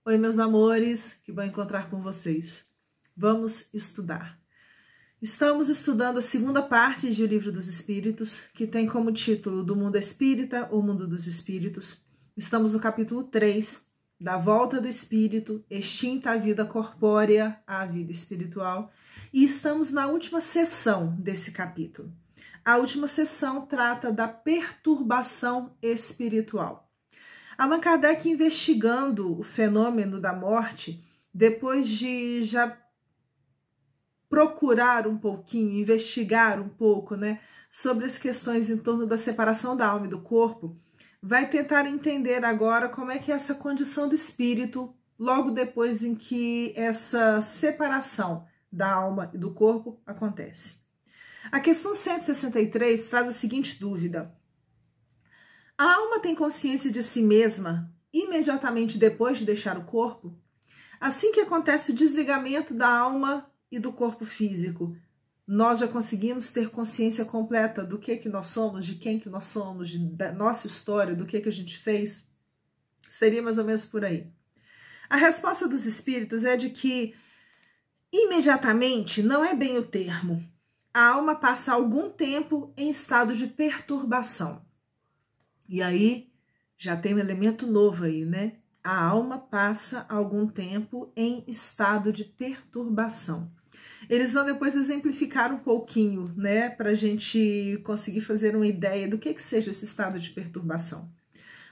Oi, meus amores, que bom encontrar com vocês. Vamos estudar. Estamos estudando a segunda parte de O Livro dos Espíritos, que tem como título Do Mundo Espírita, O Mundo dos Espíritos. Estamos no capítulo 3, da volta do espírito, extinta a vida corpórea à vida espiritual, e estamos na última sessão desse capítulo. A última sessão trata da perturbação espiritual. Allan Kardec, investigando o fenômeno da morte, depois de já procurar um pouquinho, investigar um pouco, sobre as questões em torno da separação da alma e do corpo, vai tentar entender agora como é que é essa condição do espírito, logo depois em que essa separação da alma e do corpo acontece. A questão 163 traz a seguinte dúvida: a alma tem consciência de si mesma imediatamente depois de deixar o corpo? Assim que acontece o desligamento da alma e do corpo físico, nós já conseguimos ter consciência completa do que nós somos, de quem que nós somos, da nossa história, do que a gente fez? Seria mais ou menos por aí. A resposta dos espíritos é de que imediatamente não é bem o termo. A alma passa algum tempo em estado de perturbação. E aí, já tem um elemento novo aí, A alma passa algum tempo em estado de perturbação. Eles vão depois exemplificar um pouquinho, para a gente conseguir fazer uma ideia do que seja esse estado de perturbação.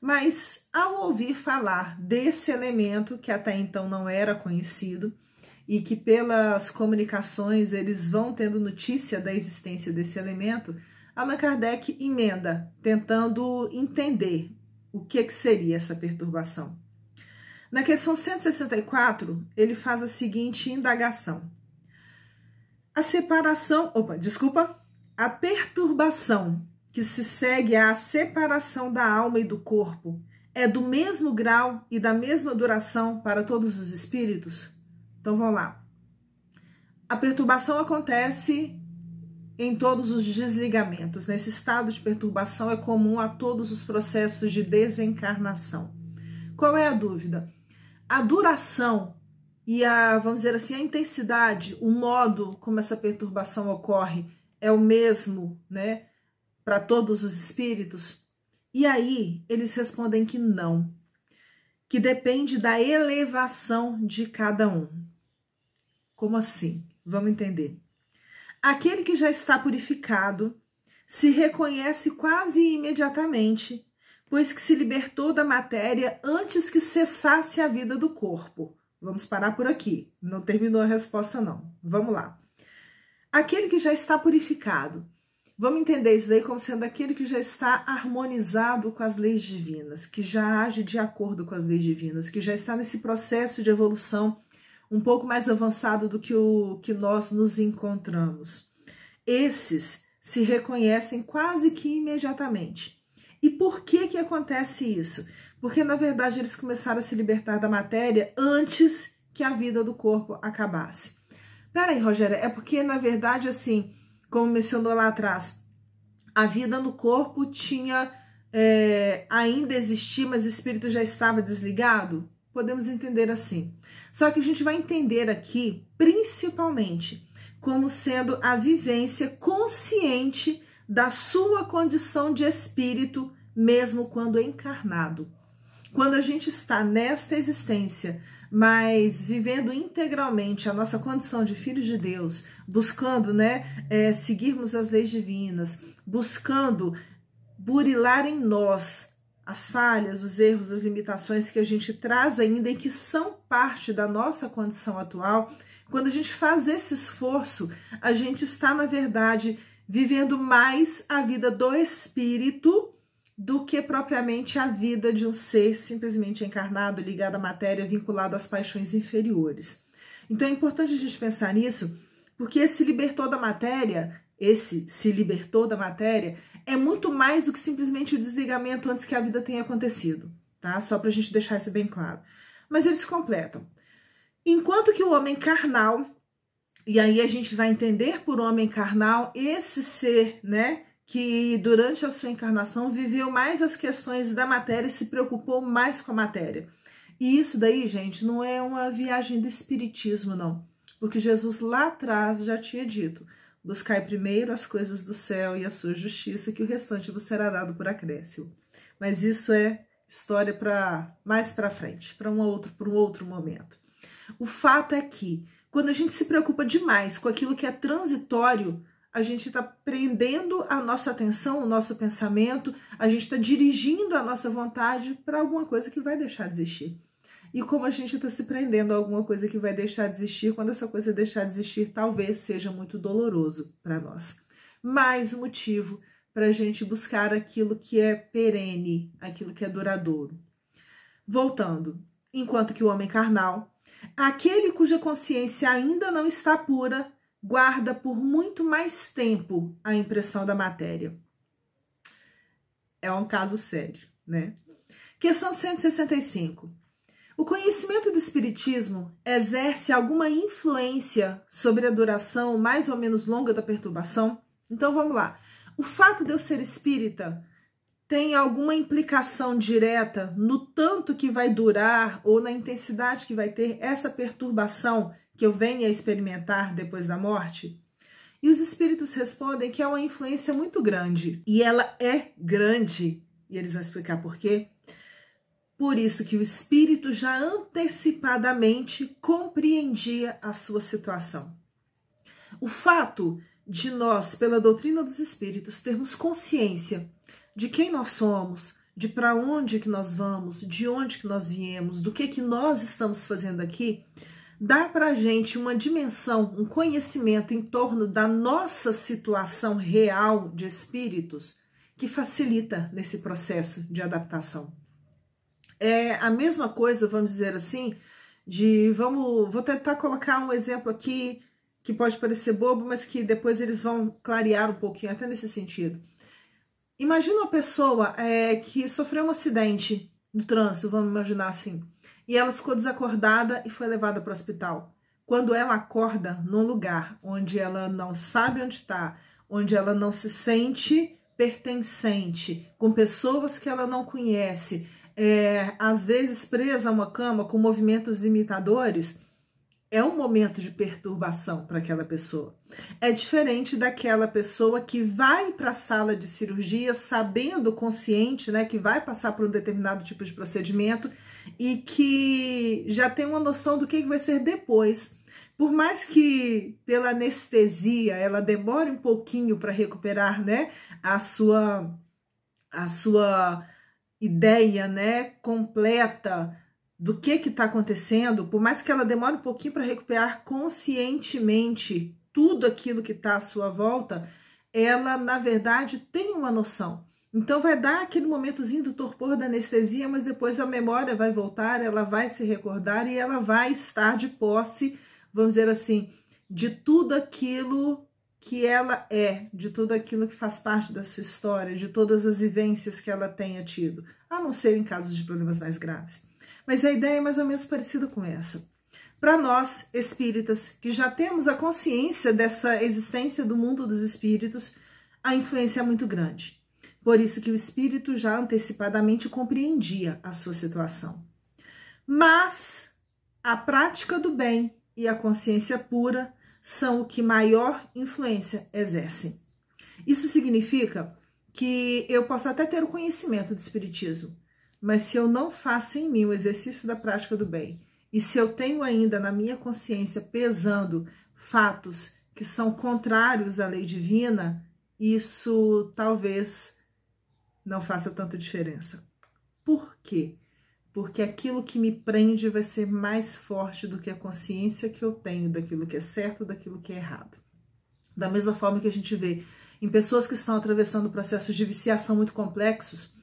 Mas, ao ouvir falar desse elemento, que até então não era conhecido, e que pelas comunicações eles vão tendo notícia da existência desse elemento, Allan Kardec emenda, tentando entender o que seria essa perturbação. Na questão 164, ele faz a seguinte indagação. A perturbação que se segue à separação da alma e do corpo é do mesmo grau e da mesma duração para todos os espíritos? Então vamos lá. A perturbação acontece em todos os desligamentos. Nesse estado de perturbação é comum a todos os processos de desencarnação. Qual é a dúvida? A duração e vamos dizer assim, a intensidade, o modo como essa perturbação ocorre é o mesmo, para todos os espíritos? E aí eles respondem que não, que depende da elevação de cada um. Como assim? Vamos entender. Aquele que já está purificado se reconhece quase imediatamente, pois que se libertou da matéria antes que cessasse a vida do corpo. Vamos parar por aqui. Não terminou a resposta, não. Vamos lá. Aquele que já está purificado. Vamos entender isso aí como sendo aquele que já está harmonizado com as leis divinas, que já age de acordo com as leis divinas, que já está nesse processo de evolução um pouco mais avançado do que o que nós nos encontramos. Esses se reconhecem quase que imediatamente. E por que acontece isso? Porque, na verdade, eles começaram a se libertar da matéria antes que a vida do corpo acabasse. Peraí, Rogéria, é porque, na verdade, assim, como mencionou lá atrás, a vida no corpo ainda existia, mas o espírito já estava desligado? Podemos entender assim. Só que a gente vai entender aqui, principalmente, como sendo a vivência consciente da sua condição de espírito, mesmo quando encarnado. Quando a gente está nesta existência, mas vivendo integralmente a nossa condição de filhos de Deus, buscando seguirmos as leis divinas, buscando burilar em nós as falhas, os erros, as limitações que a gente traz ainda e que são parte da nossa condição atual, quando a gente faz esse esforço, a gente está, na verdade, vivendo mais a vida do espírito do que propriamente a vida de um ser simplesmente encarnado, ligado à matéria, vinculado às paixões inferiores. Então é importante a gente pensar nisso, porque esse se libertou da matéria é muito mais do que simplesmente o desligamento antes que a vida tenha acontecido, tá? Só para a gente deixar isso bem claro. Mas eles completam. Enquanto que o homem carnal, e aí a gente vai entender por homem carnal esse ser, que durante a sua encarnação viveu mais as questões da matéria e se preocupou mais com a matéria. E isso daí, gente, não é uma viagem do espiritismo, não. Porque Jesus lá atrás já tinha dito: buscai primeiro as coisas do céu e a sua justiça, que o restante vos será dado por acréscimo. Mas isso é história para mais para frente, para um outro momento. O fato é que, quando a gente se preocupa demais com aquilo que é transitório, a gente está prendendo a nossa atenção, o nosso pensamento, a gente está dirigindo a nossa vontade para alguma coisa que vai deixar de existir. E como a gente está se prendendo a alguma coisa que vai deixar de existir, quando essa coisa deixar de existir, talvez seja muito doloroso para nós. Mais um motivo para a gente buscar aquilo que é perene, aquilo que é duradouro. Voltando, enquanto que o homem carnal, aquele cuja consciência ainda não está pura, guarda por muito mais tempo a impressão da matéria. É um caso sério, né? Questão 165. O conhecimento do espiritismo exerce alguma influência sobre a duração mais ou menos longa da perturbação? Então vamos lá. O fato de eu ser espírita tem alguma implicação direta no tanto que vai durar ou na intensidade que vai ter essa perturbação que eu venha a experimentar depois da morte? E os espíritos respondem que é uma influência muito grande. E ela é grande, e eles vão explicar por quê. Por isso que o espírito já antecipadamente compreendia a sua situação. O fato de nós, pela doutrina dos espíritos, termos consciência de quem nós somos, de para onde que nós vamos, de onde que nós viemos, do que nós estamos fazendo aqui, dá para a gente uma dimensão, um conhecimento em torno da nossa situação real de espíritos que facilita nesse processo de adaptação. É a mesma coisa, vamos dizer assim, vou tentar colocar um exemplo aqui que pode parecer bobo, mas que depois eles vão clarear um pouquinho, até nesse sentido. Imagina uma pessoa que sofreu um acidente no trânsito, vamos imaginar assim, e ela ficou desacordada e foi levada para o hospital. Quando ela acorda num lugar onde ela não sabe onde está, onde ela não se sente pertencente, com pessoas que ela não conhece, às vezes presa a uma cama com movimentos imitadores, é um momento de perturbação para aquela pessoa. É diferente daquela pessoa que vai para a sala de cirurgia sabendo, consciente, né, que vai passar por um determinado tipo de procedimento e que já tem uma noção do que vai ser depois. Por mais que pela anestesia ela demore um pouquinho para recuperar, né, a sua ideia, né, completa do que está acontecendo, por mais que ela demore um pouquinho para recuperar conscientemente tudo aquilo que está à sua volta, ela, na verdade, tem uma noção. Então vai dar aquele momentozinho do torpor da anestesia, mas depois a memória vai voltar, ela vai se recordar e ela vai estar de posse, vamos dizer assim, de tudo aquilo que ela é, de tudo aquilo que faz parte da sua história, de todas as vivências que ela tenha tido, a não ser em casos de problemas mais graves. Mas a ideia é mais ou menos parecida com essa. Para nós, espíritas, que já temos a consciência dessa existência do mundo dos espíritos, a influência é muito grande. Por isso que o espírito já antecipadamente compreendia a sua situação. Mas a prática do bem e a consciência pura são o que maior influência exercem. Isso significa que eu posso até ter o conhecimento do espiritismo, mas se eu não faço em mim o exercício da prática do bem, e se eu tenho ainda na minha consciência pesando fatos que são contrários à lei divina, isso talvez não faça tanta diferença. Por quê? Porque aquilo que me prende vai ser mais forte do que a consciência que eu tenho daquilo que é certo, daquilo que é errado. Da mesma forma que a gente vê em pessoas que estão atravessando processos de viciação muito complexos,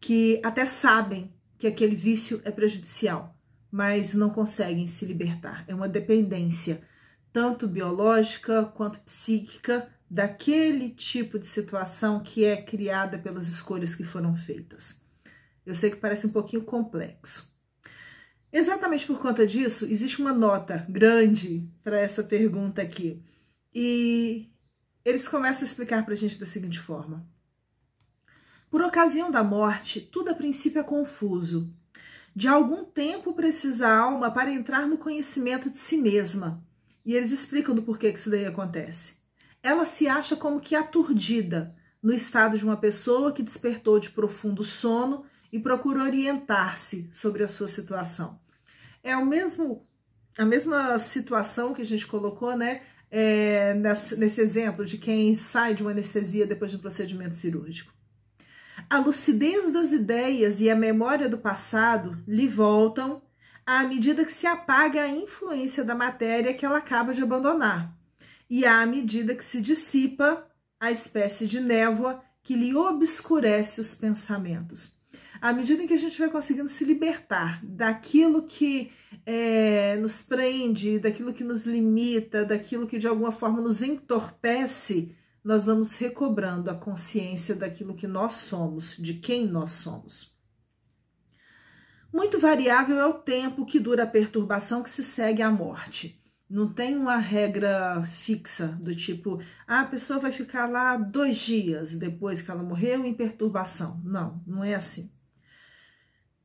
que até sabem que aquele vício é prejudicial, mas não conseguem se libertar. É uma dependência, tanto biológica quanto psíquica, daquele tipo de situação que é criada pelas escolhas que foram feitas. Eu sei que parece um pouquinho complexo. Exatamente por conta disso, existe uma nota grande para essa pergunta aqui. E eles começam a explicar para a gente da seguinte forma. Por ocasião da morte, tudo a princípio é confuso. De algum tempo precisa a alma para entrar no conhecimento de si mesma. E eles explicam do porquê que isso daí acontece. Ela se acha como que aturdida, no estado de uma pessoa que despertou de profundo sono e procura orientar-se sobre a sua situação. É a mesma situação que a gente colocou, né, nesse exemplo de quem sai de uma anestesia depois de um procedimento cirúrgico. A lucidez das ideias e a memória do passado lhe voltam à medida que se apaga a influência da matéria que ela acaba de abandonar e à medida que se dissipa a espécie de névoa que lhe obscurece os pensamentos. À medida em que a gente vai conseguindo se libertar daquilo que nos prende, daquilo que nos limita, daquilo que de alguma forma nos entorpece, nós vamos recobrando a consciência daquilo que nós somos, de quem nós somos. Muito variável é o tempo que dura a perturbação que se segue à morte. Não tem uma regra fixa do tipo, a pessoa vai ficar lá 2 dias depois que ela morreu em perturbação. Não, não é assim.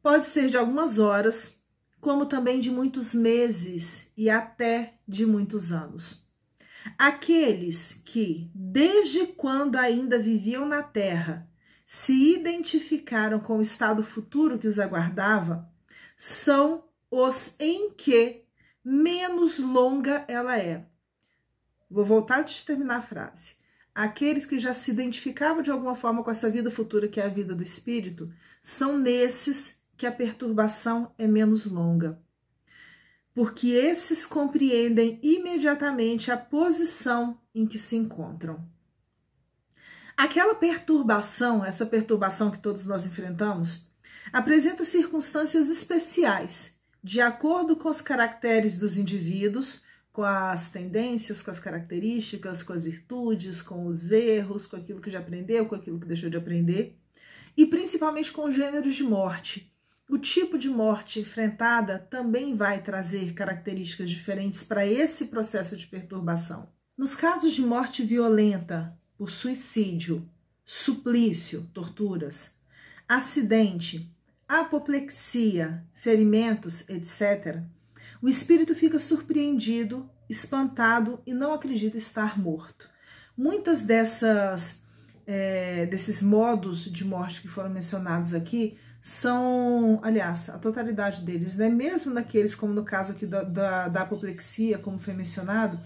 Pode ser de algumas horas, como também de muitos meses e até de muitos anos. Aqueles que, desde quando ainda viviam na Terra, se identificaram com o estado futuro que os aguardava, são os em que menos longa ela é. Vou voltar antes de terminar a frase. Aqueles que já se identificavam de alguma forma com essa vida futura, que é a vida do espírito, são nesses que a perturbação é menos longa. Porque esses compreendem imediatamente a posição em que se encontram. Aquela perturbação, essa perturbação que todos nós enfrentamos, apresenta circunstâncias especiais, de acordo com os caracteres dos indivíduos, com as tendências, com as características, com as virtudes, com os erros, com aquilo que já aprendeu, com aquilo que deixou de aprender, e principalmente com os gêneros de morte. O tipo de morte enfrentada também vai trazer características diferentes para esse processo de perturbação. Nos casos de morte violenta, por suicídio, suplício, torturas, acidente, apoplexia, ferimentos, etc., o espírito fica surpreendido, espantado e não acredita estar morto. Muitas desses modos de morte que foram mencionados aqui são, aliás, a totalidade deles, né? Mesmo naqueles, como no caso aqui da apoplexia, como foi mencionado,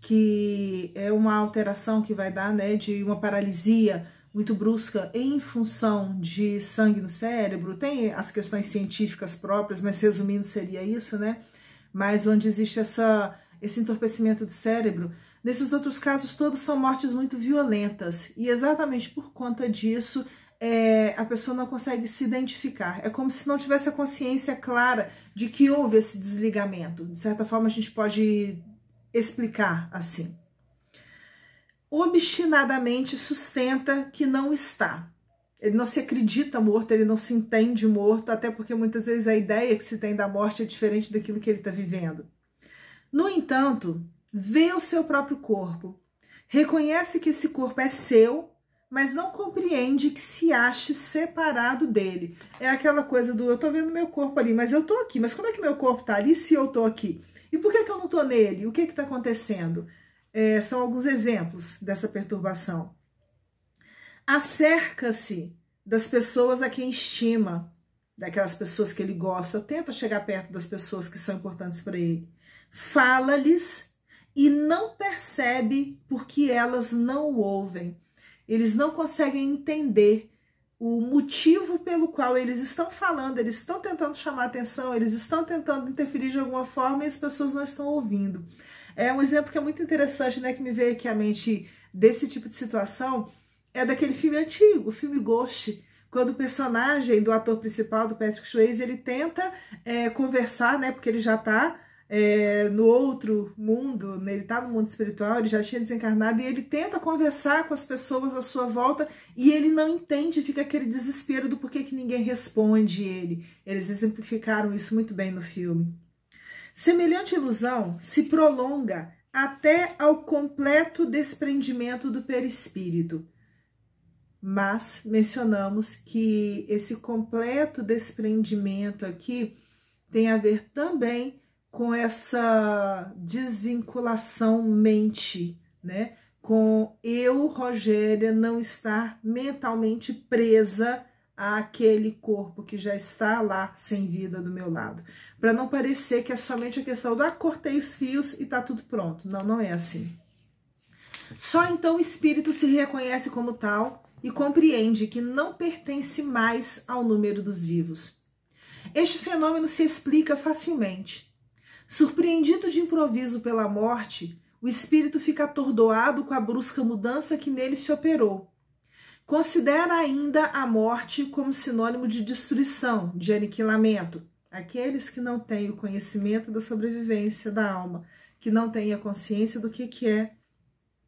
que é uma alteração que vai dar, né, de uma paralisia muito brusca em função de sangue no cérebro. Tem as questões científicas próprias, mas resumindo seria isso, né? Mas onde existe esse entorpecimento do cérebro. Nesses outros casos todos são mortes muito violentas e exatamente por conta disso a pessoa não consegue se identificar. É como se não tivesse a consciência clara de que houve esse desligamento. De certa forma a gente pode explicar assim. Obstinadamente sustenta que não está. Ele não se acredita morto, ele não se entende morto, até porque muitas vezes a ideia que se tem da morte é diferente daquilo que ele está vivendo. No entanto, vê o seu próprio corpo, reconhece que esse corpo é seu, mas não compreende que se ache separado dele. É aquela coisa do, eu tô vendo meu corpo ali, mas eu tô aqui, mas como é que meu corpo tá ali se eu tô aqui? E por que eu não tô nele? O que tá acontecendo? São alguns exemplos dessa perturbação. Acerca-se das pessoas a quem estima, daquelas pessoas que ele gosta, tenta chegar perto das pessoas que são importantes para ele. Fala-lhes e não percebe porque elas não o ouvem. Eles não conseguem entender o motivo pelo qual eles estão falando, eles estão tentando chamar atenção, eles estão tentando interferir de alguma forma e as pessoas não estão ouvindo. É um exemplo que é muito interessante, né, que me veio aqui à mente desse tipo de situação, é daquele filme antigo, o filme Ghost, quando o personagem do ator principal, do Patrick Swayze, ele tenta conversar, né, porque ele já está no outro mundo, né, ele está no mundo espiritual, ele já tinha desencarnado, e ele tenta conversar com as pessoas à sua volta, e ele não entende, fica aquele desespero do porquê que ninguém responde ele. Eles exemplificaram isso muito bem no filme. Semelhante ilusão se prolonga até ao completo desprendimento do perispírito. mas mencionamos que esse completo desprendimento aqui tem a ver também com essa desvinculação mente, né? Com eu, Rogéria, não estar mentalmente presa àquele corpo que já está lá sem vida do meu lado. Para não parecer que é somente a questão do cortei os fios e tá tudo pronto. Não, não é assim. Só então o espírito se reconhece como tal e compreende que não pertence mais ao número dos vivos. Este fenômeno se explica facilmente. Surpreendido de improviso pela morte, o espírito fica atordoado com a brusca mudança que nele se operou. Considera ainda a morte como sinônimo de destruição, de aniquilamento. Aqueles que não têm o conhecimento da sobrevivência da alma, que não têm a consciência do que é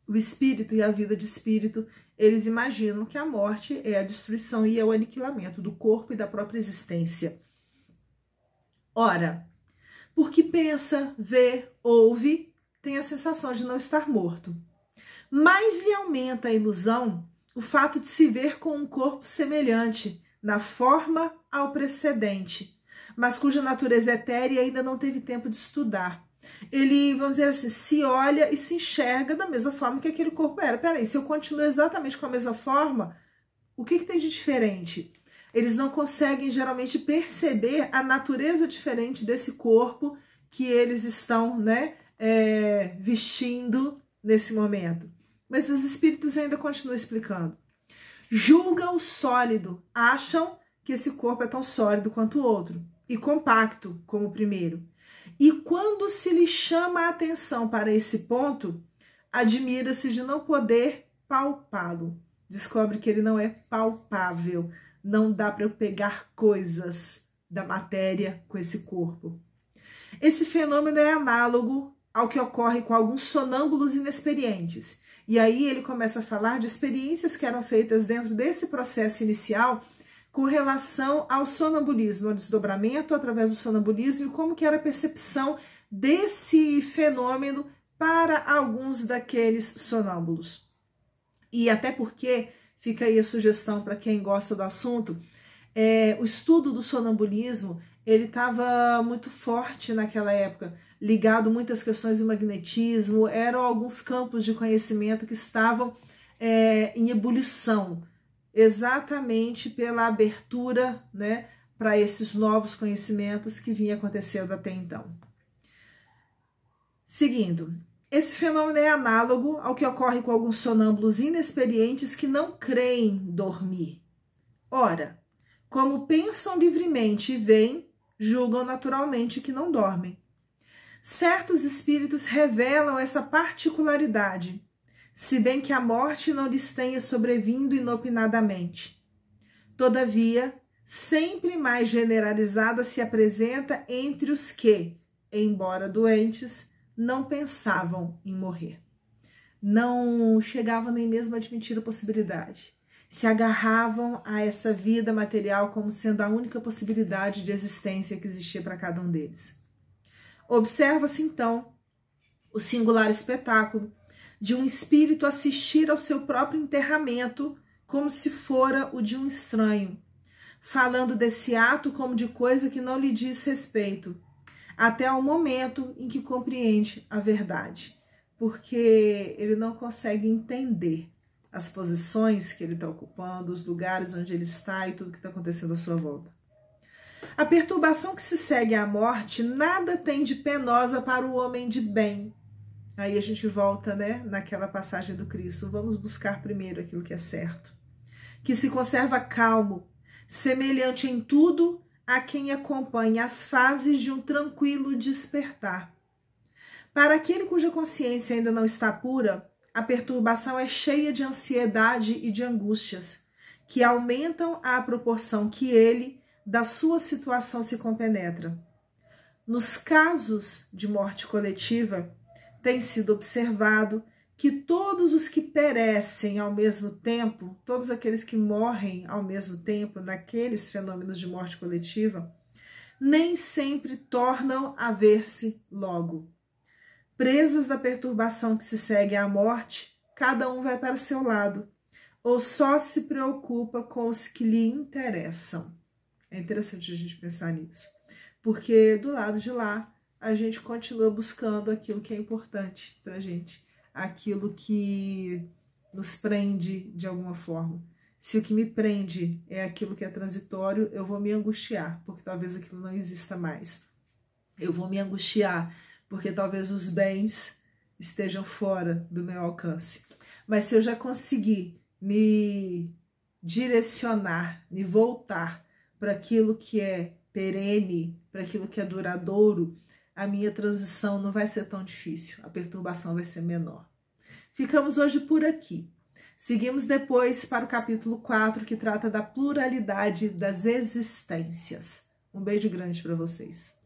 o espírito e a vida de espírito, eles imaginam que a morte é a destruição e é o aniquilamento do corpo e da própria existência. Ora, porque pensa, vê, ouve, tem a sensação de não estar morto. Mais lhe aumenta a ilusão o fato de se ver com um corpo semelhante, na forma ao precedente, mas cuja natureza etérea ainda não teve tempo de estudar. Ele, vamos dizer assim, se olha e se enxerga da mesma forma que aquele corpo era. Peraí, se eu continuo exatamente com a mesma forma, o que tem de diferente? Eles não conseguem geralmente perceber a natureza diferente desse corpo que eles estão, né, vestindo nesse momento. Mas os espíritos ainda continuam explicando. Julgam o sólido, acham que esse corpo é tão sólido quanto o outro e compacto como o primeiro. E quando se lhe chama a atenção para esse ponto, admira-se de não poder palpá-lo. Descobre que ele não é palpável, não dá para eu pegar coisas da matéria com esse corpo. Esse fenômeno é análogo ao que ocorre com alguns sonâmbulos inexperientes. E aí ele começa a falar de experiências que eram feitas dentro desse processo inicial com relação ao sonambulismo, ao desdobramento através do sonambulismo e como que era a percepção desse fenômeno para alguns daqueles sonâmbulos. E até porque, fica aí a sugestão para quem gosta do assunto, o estudo do sonambulismo, ele estava muito forte naquela época, ligado muitas questões do magnetismo, eram alguns campos de conhecimento que estavam em ebulição, exatamente pela abertura, né, para esses novos conhecimentos que vinha acontecendo até então. Seguindo, esse fenômeno é análogo ao que ocorre com alguns sonâmbulos inexperientes que não creem dormir. Ora, como pensam livremente e veem, julgam naturalmente que não dormem. Certos espíritos revelam essa particularidade, se bem que a morte não lhes tenha sobrevindo inopinadamente. Todavia, sempre mais generalizada se apresenta entre os que, embora doentes, não pensavam em morrer. Não chegavam nem mesmo a admitir a possibilidade. Se agarravam a essa vida material como sendo a única possibilidade de existência que existia para cada um deles. Observa-se, então, o singular espetáculo de um espírito assistir ao seu próprio enterramento como se fora o de um estranho, falando desse ato como de coisa que não lhe diz respeito, até ao momento em que compreende a verdade, porque ele não consegue entender as posições que ele está ocupando, os lugares onde ele está e tudo que está acontecendo à sua volta. A perturbação que se segue à morte nada tem de penosa para o homem de bem. Aí a gente volta, né, naquela passagem do Cristo. Vamos buscar primeiro aquilo que é certo. Que se conserva calmo, semelhante em tudo a quem acompanha as fases de um tranquilo despertar. Para aquele cuja consciência ainda não está pura, a perturbação é cheia de ansiedade e de angústias, que aumentam à proporção que ele, da sua situação, se compenetra. Nos casos de morte coletiva, tem sido observado que todos os que perecem ao mesmo tempo, todos aqueles que morrem ao mesmo tempo naqueles fenômenos de morte coletiva, nem sempre tornam a ver-se logo. Presas da perturbação que se segue à morte, cada um vai para seu lado, ou só se preocupa com os que lhe interessam? É interessante a gente pensar nisso, porque do lado de lá a gente continua buscando aquilo que é importante pra gente, aquilo que nos prende de alguma forma. Se o que me prende é aquilo que é transitório, eu vou me angustiar, porque talvez aquilo não exista mais. Eu vou me angustiar, porque talvez os bens estejam fora do meu alcance. Mas se eu já conseguir me direcionar, me voltar para aquilo que é perene, para aquilo que é duradouro, a minha transição não vai ser tão difícil, a perturbação vai ser menor. Ficamos hoje por aqui. Seguimos depois para o capítulo 4, que trata da pluralidade das existências. Um beijo grande para vocês.